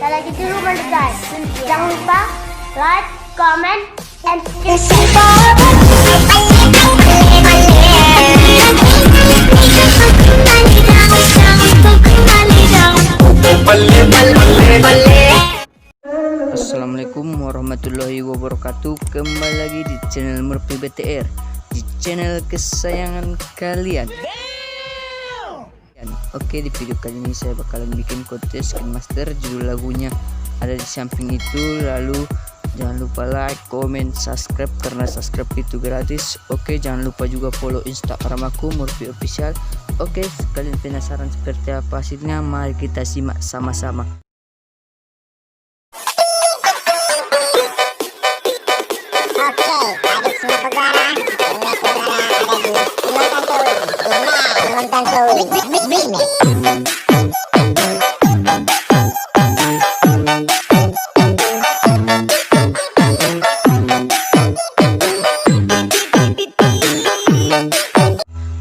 Kalau gitu rumah guys, jangan lupa like, comment, and subscribe. Assalamualaikum warahmatullahi wabarakatuh. Kembali lagi di channel Murphy BTR, di channel kesayangan kalian. Oke, di video kali ini saya bakalan bikin kontes Skin Master. Judul lagunya ada di samping itu. Lalu jangan lupa like, comment, subscribe karena subscribe itu gratis. Oke, jangan lupa juga follow Instagram aku Murphy Official. Oke, kalian penasaran seperti apa hasilnya? Mari kita simak sama-sama. Adik semua pegara, ada di Lontan Sewi.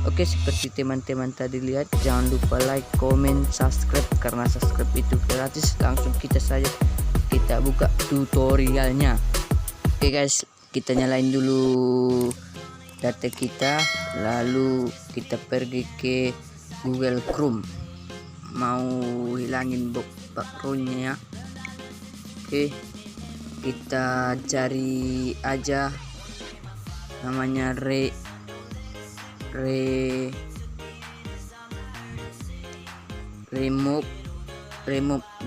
Oke, seperti teman-teman tadi lihat, jangan lupa like, comment, subscribe karena subscribe itu gratis. Langsung kita buka tutorialnya. Oke guys, kita nyalain dulu data kita, lalu kita pergi ke Google Chrome, mau hilangin backgroundnya ya. Oke, kita cari aja namanya remove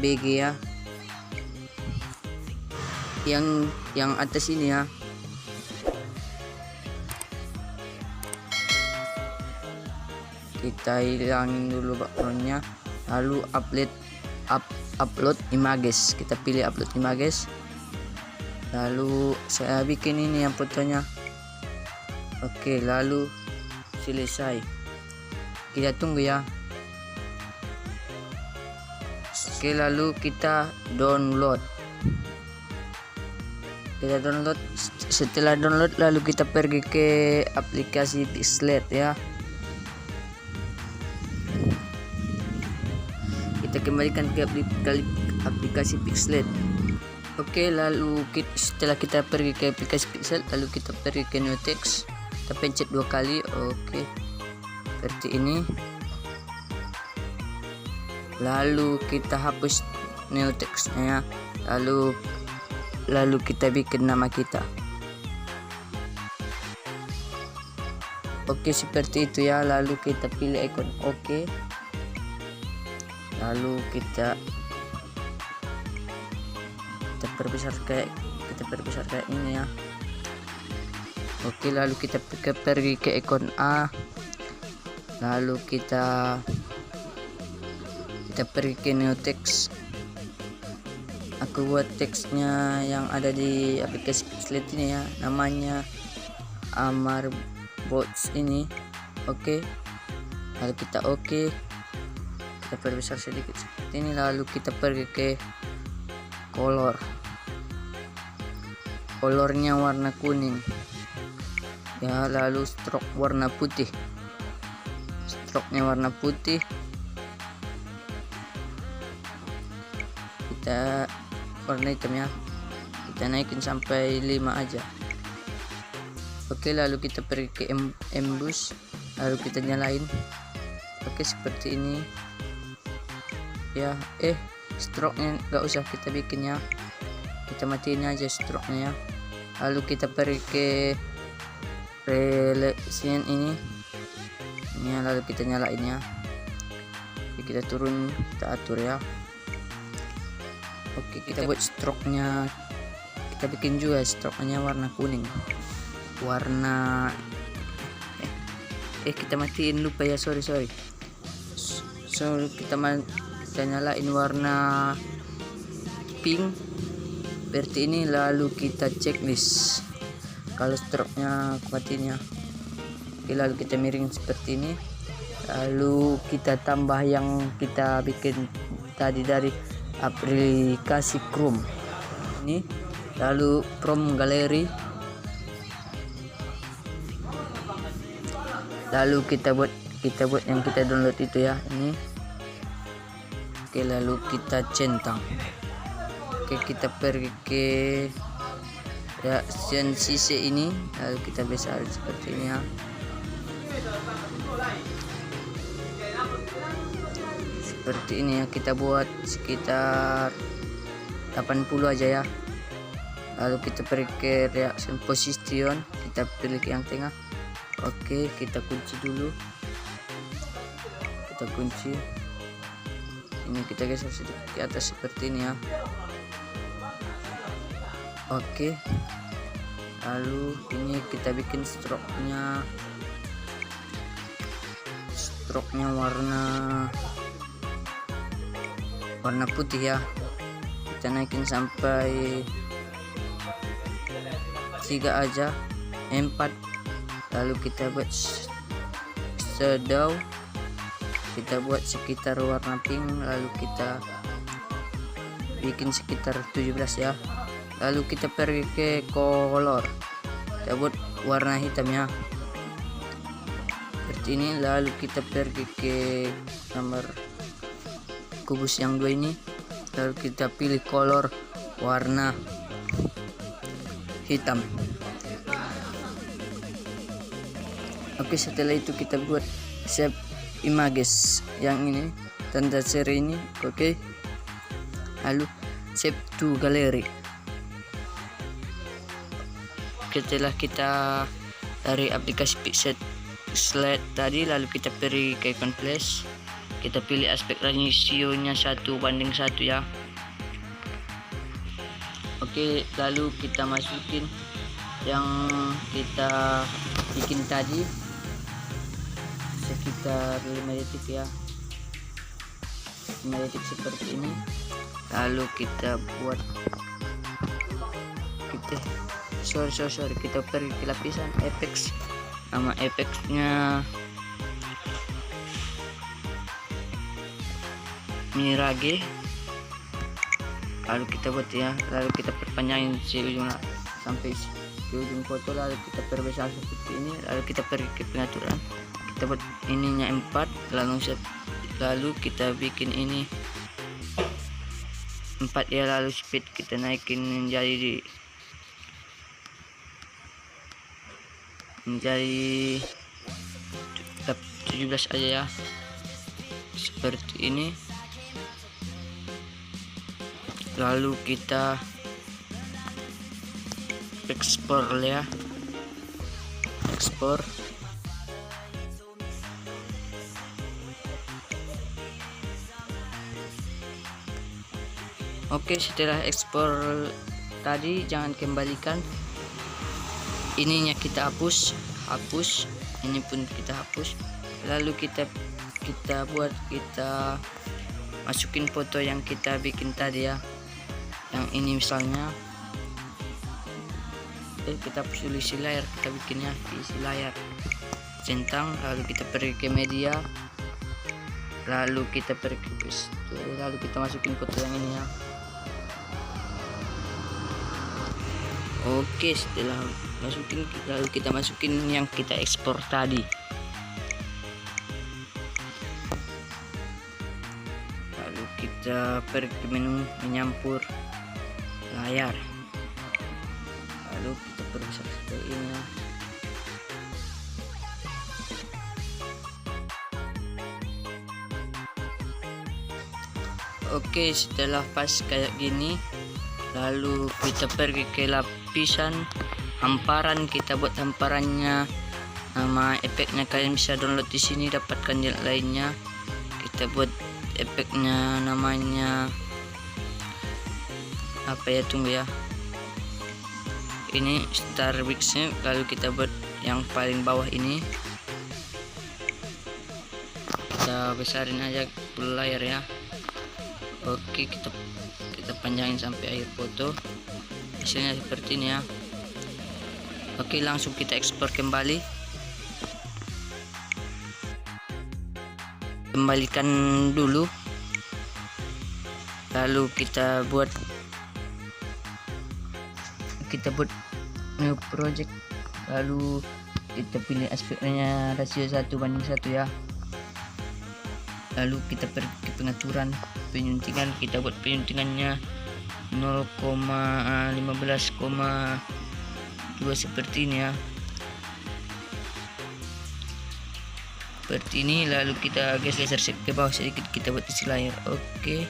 BG ya, yang atas ini ya. Kita hilangin dulu backgroundnya, lalu upload images. Kita pilih upload images, lalu saya bikin ini yang fotonya. Oke, lalu selesai, kita tunggu ya. Oke, lalu kita download. Setelah download lalu kita pergi ke aplikasi Pixlr ya. Kita kembalikan ke aplikasi Pixlr. Oke, lalu setelah kita pergi ke aplikasi Pixlr, lalu kita pergi ke new text. Kita pencet 2 kali. Oke, seperti ini. Lalu kita hapus new textnya, lalu kita bikin nama kita. Oke, seperti itu ya. Lalu kita pilih icon oke, lalu kita perbesar kayak ini ya. Oke, lalu kita pergi ke icon A, lalu kita pergi ke new text. Aku buat teksnya yang ada di aplikasi Pixlr ini ya, namanya Amar Bots ini. Oke, lalu kita kita perbesar sedikit seperti ini. Lalu kita pergi ke colornya warna kuning ya, lalu stroke warna putih, warna putih. Kita warna hitam ya, kita naikin sampai 5 aja. Oke, lalu kita pergi ke embus, lalu kita nyalain. Oke, seperti ini ya. Stroke nya nggak usah kita bikin ya, kita matiin aja stroke nya ya. Lalu kita pergi ke relation ini ya, lalu kita nyalain ya. Oke, kita turun, kita atur ya. Oke, kita buat stroke nya, kita bikin juga stroke nya warna kuning, kita matiin, lupa ya, sorry. Kita nyalain warna pink seperti ini. Lalu kita checklist kalau stroke nya kuatin ya. Oke, lalu kita miring seperti ini. Lalu kita tambah yang kita bikin tadi dari aplikasi Chrome ini, lalu from gallery, lalu kita buat yang kita download itu ya, ini. Oke, lalu kita centang Oke, kita pergi ke reaction sisi ini, lalu kita besar seperti ini ya. Seperti ini ya, kita buat sekitar 80 aja ya. Lalu kita pergi ke reaction position, kita pilih yang tengah. Oke, kita kunci dulu. Kita kunci. Ini kita geser sedikit ke atas seperti ini ya. Oke, lalu ini kita bikin stroke-nya warna putih ya. Kita naikin sampai 3 aja, 4. Lalu kita buat shadow, kita buat sekitar warna pink, lalu kita bikin sekitar 17 ya. Lalu kita pergi ke color, kita buat warna hitam ya seperti ini. Lalu kita pergi ke gambar kubus yang 2 ini, lalu kita pilih color warna hitam. Oke, setelah itu kita buat save images yang ini, tanda seri ini. Oke, lalu save to gallery. Setelah kita dari aplikasi Pixel Slate tadi, lalu kita pergi ke icon flash, kita pilih aspek ratio-nya 1:1 ya. Oke, lalu kita masukin yang kita bikin tadi sekitar 5 detik ya, 5 detik seperti ini. Lalu kita buat kita pergi ke lapisan effects, nama efeknya Mirage. Lalu kita buat ya, lalu kita perpanjangin si ujungnya sampai ke ujung foto, lalu kita perbesar seperti ini. Lalu kita pergi ke pengaturan, kita buat ininya 4, lalu kita bikin ini 4 ya. Lalu speed kita naikin menjadi 17 aja ya, seperti ini. Lalu kita ekspor ya, ekspor. Oke, setelah ekspor tadi jangan kembalikan, ininya kita hapus, ini pun kita hapus. Lalu kita masukin foto yang kita bikin tadi ya, yang ini misalnya. Kita pilih isi layar, kita bikinnya di isi layar centang. Lalu kita pergi ke media, lalu kita pergi ke situ, lalu kita masukin foto yang ini ya. Oke, setelah masukin, lalu kita masukin yang kita ekspor tadi. Lalu kita pergi ke menu menyampur layar, lalu kita pergi seperti ini ya. Oke, setelah pas kayak gini, lalu kita pergi ke lapisan hamparan, kita buat hamparannya, nama efeknya kalian bisa download di sini, dapatkan yang lainnya. Kita buat efeknya, namanya apa ya, tunggu ya, ini Star Wix-nya. Lalu kita buat yang paling bawah ini, kita besarin aja full layar ya. Oke, kita panjangin sampai akhir foto, hasilnya seperti ini ya. Oke, langsung kita ekspor kembali, kembalikan dulu, lalu kita buat new project, lalu kita pilih aspeknya rasio 1:1 ya. Lalu kita pergi ke pengaturan penyuntingan, kita buat penyuntingannya 0,15,2 seperti ini ya. Seperti ini, lalu kita geser ke bawah sedikit, kita buat isi layar. Oke,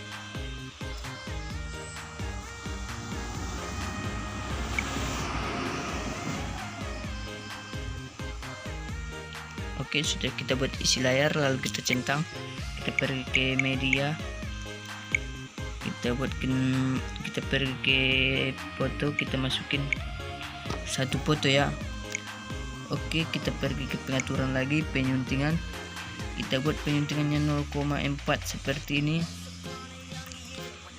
sudah kita buat isi layar, lalu kita centang, kita pergi ke media, kita pergi ke foto, kita masukin satu foto ya. Oke, kita pergi ke pengaturan lagi, penyuntingan, kita buat penyuntingannya 0,4 seperti ini,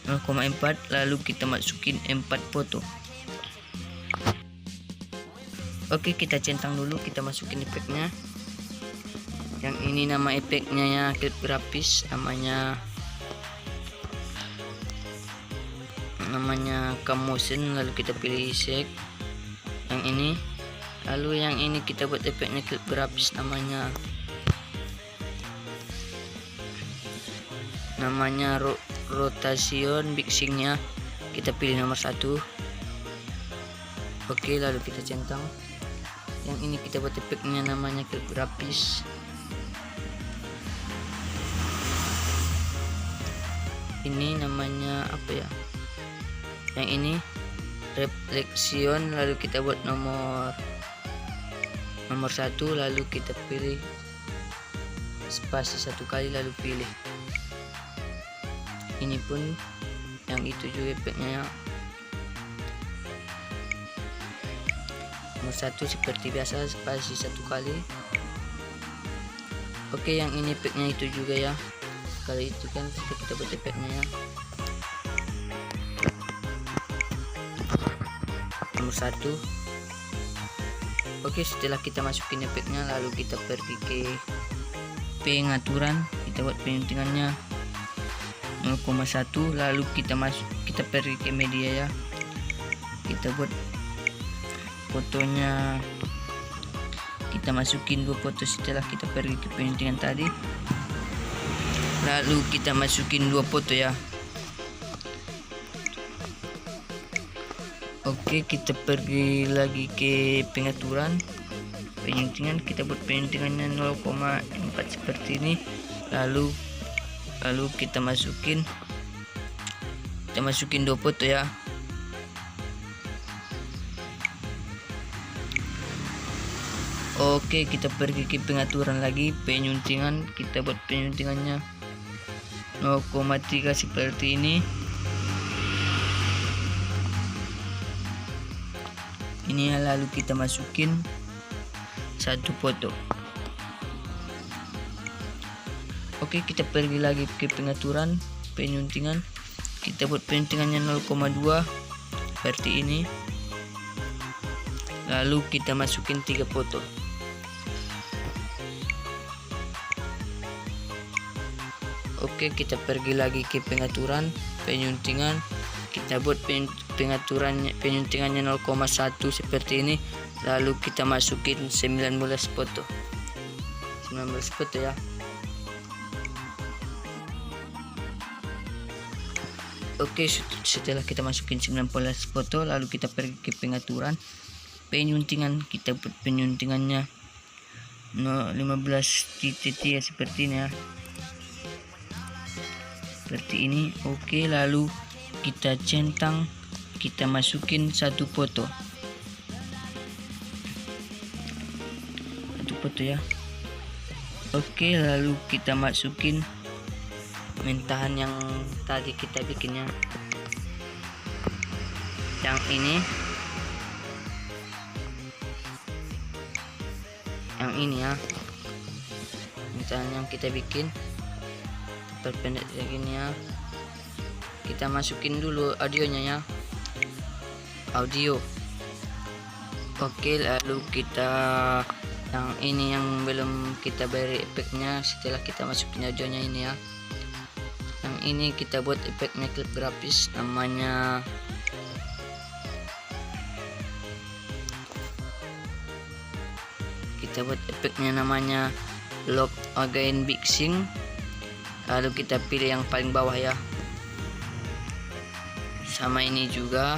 0,4, lalu kita masukin 4 foto. Oke, kita centang dulu, kita masukin efeknya. Yang ini nama efeknya ya, clip grafis, namanya Camotion, lalu kita pilih shake yang ini. Lalu yang ini kita buat efeknya clip grafis, namanya rotation mixingnya, kita pilih nomor 1. Oke, lalu kita centang. Yang ini kita buat efeknya namanya clip grafis. Ini namanya apa ya? Yang ini reflection, lalu kita buat nomor 1, lalu kita pilih spasi 1 kali, lalu pilih. Ini pun yang itu juga efeknya ya. Nomor 1 seperti biasa, spasi 1 kali. Oke, yang ini efeknya itu juga ya. Kali itu kan kita buat efeknya ya. Nomor 1. Oke, setelah kita masukin efeknya, lalu kita pergi ke pengaturan, kita buat penyuntingannya 0,1, lalu kita pergi ke media ya, kita buat fotonya, kita masukin 2 foto. Setelah kita pergi ke penyuntingan tadi, lalu kita masukin 2 foto ya. Oke, kita pergi lagi ke pengaturan, penyuntingan, kita buat penyuntingannya 0,4 seperti ini, lalu kita masukin 2 foto ya. Oke, kita pergi ke pengaturan lagi, penyuntingan, kita buat penyuntingannya 0,3 seperti ini. Ini lalu kita masukin 1 foto. Oke, kita pergi lagi ke pengaturan, penyuntingan, kita buat penyuntingannya 0,2 seperti ini, lalu kita masukin 3 foto. Oke, kita pergi lagi ke pengaturan, penyuntingan, kita buat penyuntingannya 0,1 seperti ini, lalu kita masukin 19 foto ya. Oke, setelah kita masukin 19 foto, lalu kita pergi ke pengaturan, penyuntingan, kita buat penyuntingannya 15 titik ya, seperti ini ya, seperti ini. Oke, lalu kita centang, kita masukin 1 foto ya. Oke, lalu kita masukin mentahan yang tadi kita bikinnya, yang ini ya, mentahan yang kita bikin terpendek kayak gini ya. Kita masukin dulu audionya ya, audio. Oke, lalu kita yang ini yang belum kita beri efeknya, setelah kita masukin audionya ini ya. Yang ini kita buat efeknya clip grafis, namanya lock again mixing, lalu kita pilih yang paling bawah ya, sama ini juga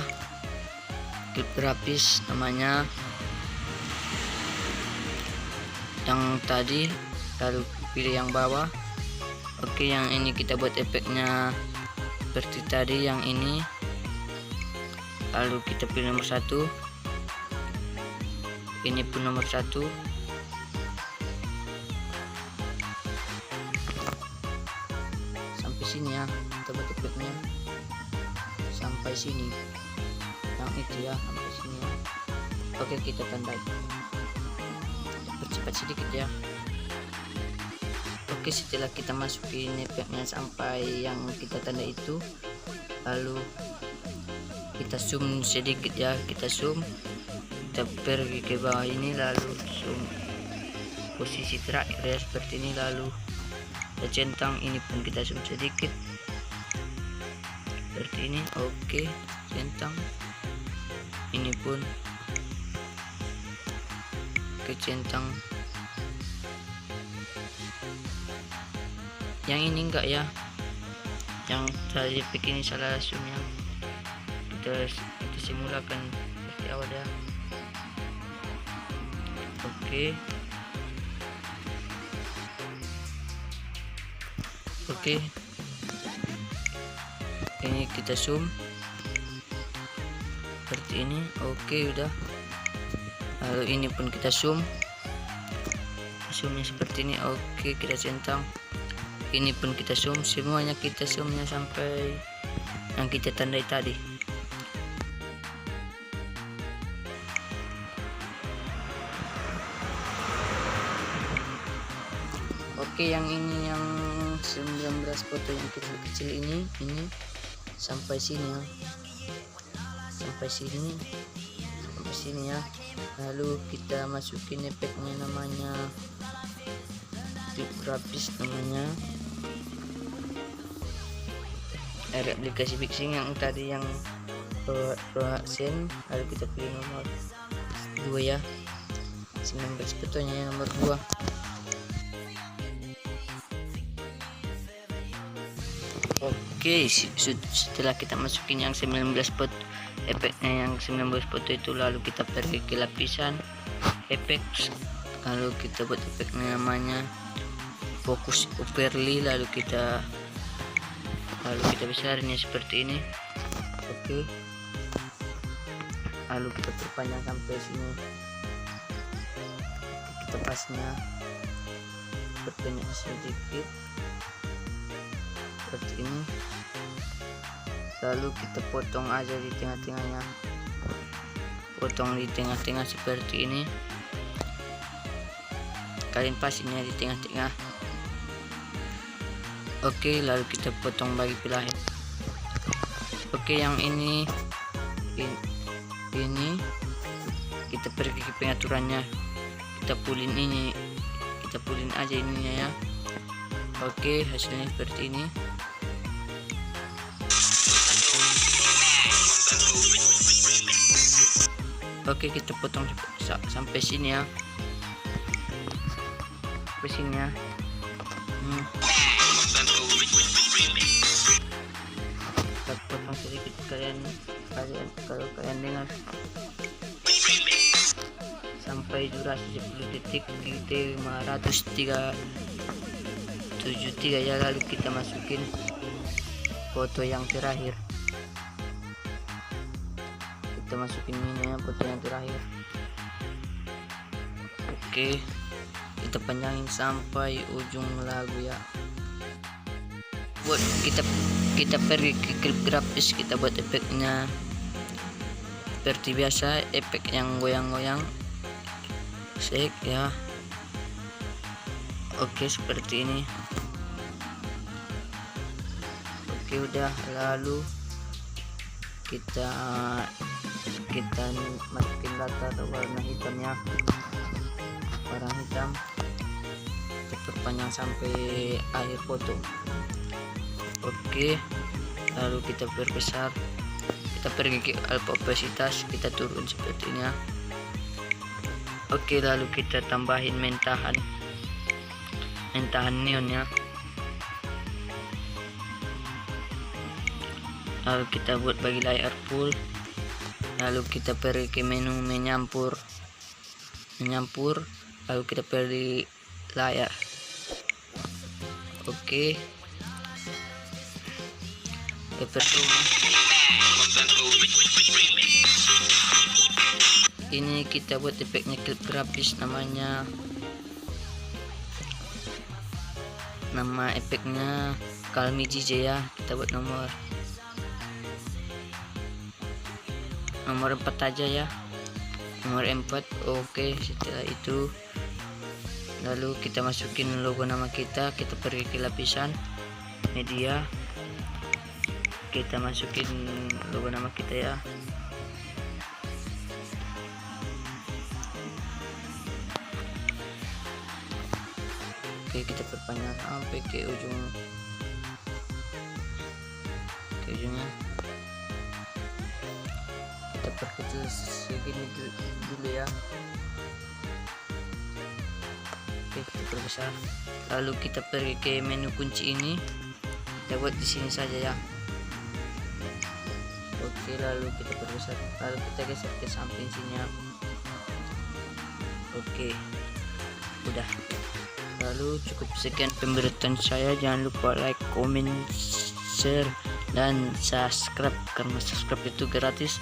klip grafis namanya yang tadi, lalu pilih yang bawah. Oke, yang ini kita buat efeknya seperti tadi yang ini, lalu kita pilih nomor 1, ini pun nomor 1. Sampai sini ya, kita buat efeknya sampai sini, yang itu ya, sampai sini ya. Oke, kita tandai, percepat sedikit ya. Oke, setelah kita masukin efeknya sampai yang kita tanda itu, lalu kita zoom sedikit ya, kita zoom, kita pergi ke bawah ini, lalu zoom posisi terakhir ya, seperti ini, lalu kita centang, ini pun kita zoom sedikit seperti ini. Oke, centang, ini pun ke centang. Yang ini enggak ya, yang saya pikir ini salah zoom, yang kita simulakan seperti awal ya. Oke, ini kita zoom seperti ini. Oke, udah. Lalu ini pun kita zoomnya seperti ini. Oke, kita centang, ini pun kita zoom, semuanya kita zoomnya sampai yang kita tandai tadi. Oke, yang ini yang 19 foto yang kecil-kecil ini sampai sini ya, sampai sini ya. Lalu kita masukin efeknya namanya klip grafis, namanya ada aplikasi fixing yang tadi yang Proaction. Lalu kita pilih nomor 2 ya, 19 fotonya yang nomor 2. Oke, setelah kita masukin yang 19 foto, efeknya yang 19 foto itu, lalu kita pergi ke lapisan efek, lalu kita buat efeknya namanya fokus overlay, lalu kita besarin ya seperti ini. Oke, lalu kita perpanjang sampai sini, kita pasnya perpanjang sedikit seperti ini, lalu kita potong aja di tengah-tengahnya, potong di tengah-tengah seperti ini, kalian pasinnya di tengah-tengah. Oke, lalu kita potong bagi belahan. Oke, yang ini kita pergi ke pengaturannya, kita pulin ini, kita pulin aja ininya ya. Oke, hasilnya seperti ini. Oke, kita potong sampai sini ya, sampai sini ya. Kita potong sedikit, kalau kalian dengar, sampai durasi 10 detik, kita 573 ya. Lalu kita masukin foto yang terakhir, kita masukin ini ya, foto yang terakhir. Oke, kita panjangin sampai ujung lagu ya. Buat kita pergi ke klip grafis, kita buat efeknya seperti biasa, efek yang goyang-goyang shake ya. Oke, seperti ini. Oke, udah. Lalu kita masukin latar warna hitamnya, warna hitam, kita perpanjang sampai akhir foto. Oke, lalu kita perbesar, kita pergi ke alpha opasitas, kita turun seperti ini ya. Oke, lalu kita tambahin mentahan neon ya. lalu kita buat bagi layar full, lalu kita pergi ke menu menyampur, lalu kita pilih layar. Oke, seperti ini kita buat efeknya klip grafis, nama efeknya Calmi JJ ya. Kita buat nomor 4 aja ya, nomor 4. Oke, setelah itu lalu kita masukin logo nama kita pergi ke lapisan media, kita masukin logo nama kita ya. Oke, kita perpanjang sampai ke ujungnya. Kita perkecil segini dulu ya. Oke, kita perbesar. Lalu kita pergi ke menu kunci ini, kita buat di sini saja ya. Oke, lalu kita perbesar, lalu kita geser ke samping sini ya. Oke, udah. Lalu cukup sekian pemberitaan saya. Jangan lupa like, comment, share, dan subscribe, karena subscribe itu gratis.